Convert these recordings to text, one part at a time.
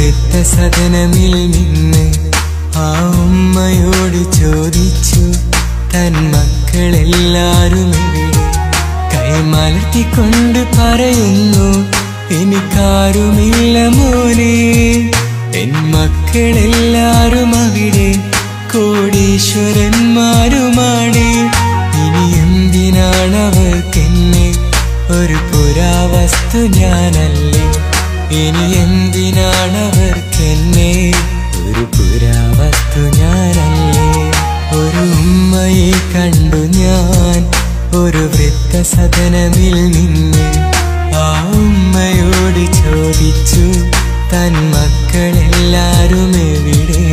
വൃദ്ധസദനമിൽ നിന്ന് ആ ഉമ്മയോട് ചോദിച്ചു, തൻ മക്കളെല്ലാരും എവിടെ? കൈമലർത്തിക്കൊണ്ട് പറയുന്നു, എനിക്കാരുമില്ല മോനെ. എൻ മക്കളെല്ലാരും അവിടെ കോടീശ്വരന്മാരുമാണ്. ഇനി എന്തിനാണവർക്കെന്നെ? ഒരു പുരാവസ്തു ഞാനല്ലേ. ഇനി എന്തിനാണവർക്കെന്നെ? ഒരു പുരാവസ്തു ഞാനല്ലേ. ഒരു ഉമ്മയെ കണ്ടു ഞാൻ ഒരു വൃദ്ധസദനമിൽ നിന്ന്. ആ ഉമ്മയോട് ചോദിച്ചു, തൻ മക്കളെല്ലാരും എവിടെ?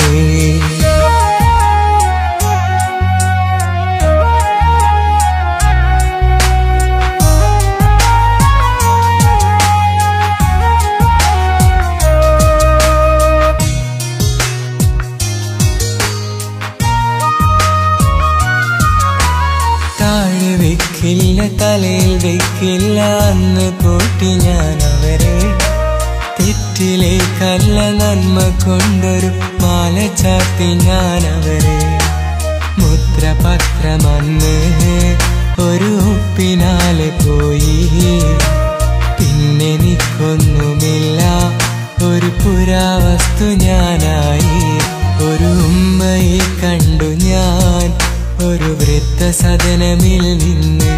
താഴെ വെക്കില്ല, തലയിൽ വെക്കില്ല, അന്ന് കൂട്ടി ഞാൻ അവരെ. തെറ്റിലേക്കല്ല നന്മ കൊണ്ടൊരു മാല ചാർത്തി ഞാൻ അവരെ. മുദ്രപത്രമന്ന് ഒരു ഒപ്പിനാലെ പോയി. പിന്നെ എനിക്കൊന്നുമില്ല, ഒരു പുരാവസ്തു ഞാനായി. ഒരു ഉമ്മയെ കണ്ടു ഞാൻ ഒരു വൃദ്ധസദനമിൽ നിന്ന്.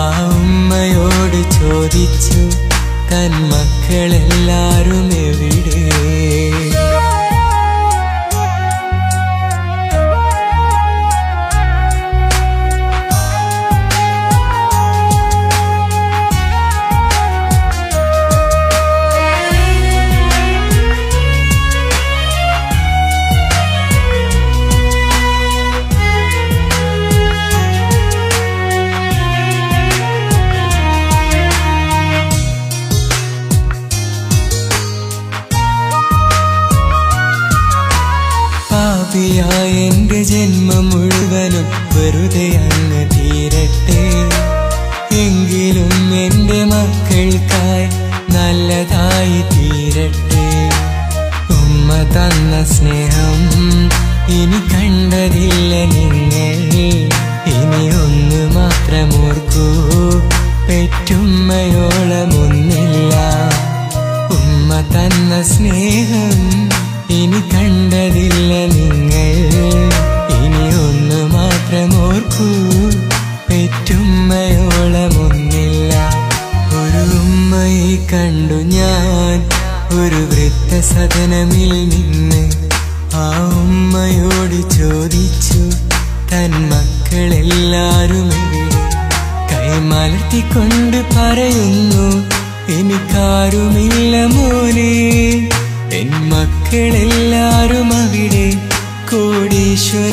ആ ഉമ്മയോട് ചോദിച്ചു, തൻ മക്കളെല്ലാരും എവിടെ? എന്റെ ജന്മം മുഴുവനും വെറുതെ അങ്ങ് തീരട്ടെ. എങ്കിലും എന്റെ മക്കൾക്കായി നല്ലതായി തീരട്ടെ. ഉമ്മ തന്ന സ്നേഹം ഇനി കണ്ടതില്ല നിങ്ങൾ. ഇനി ഒന്ന് മാത്രം ഓർക്കൂ, പെറ്റുമ്മയോളമൊന്നില്ല. ഉമ്മ തന്ന സ്നേഹം ഇനി കണ്ടതില്ല നിങ്ങൾ. ഇനി ഒന്ന് മാത്രം ഓർക്കൂ, പെറ്റുമ്മയോളമൊന്നില്ല. ഒരു ഉമ്മയെ കണ്ടു ഞാൻ ഒരു വൃദ്ധസദനമിൽ നിന്ന്. ആ ഉമ്മയോട് ചോദിച്ചു, തൻ മക്കളെല്ലാരും എവിടെ? കൈമലർത്തിക്കൊണ്ട് പറയുന്നു, എനിക്കാരുമില്ല മോനെ. എൻ മക്കളെല്ലാരും അവിടെ കോടീശ്വര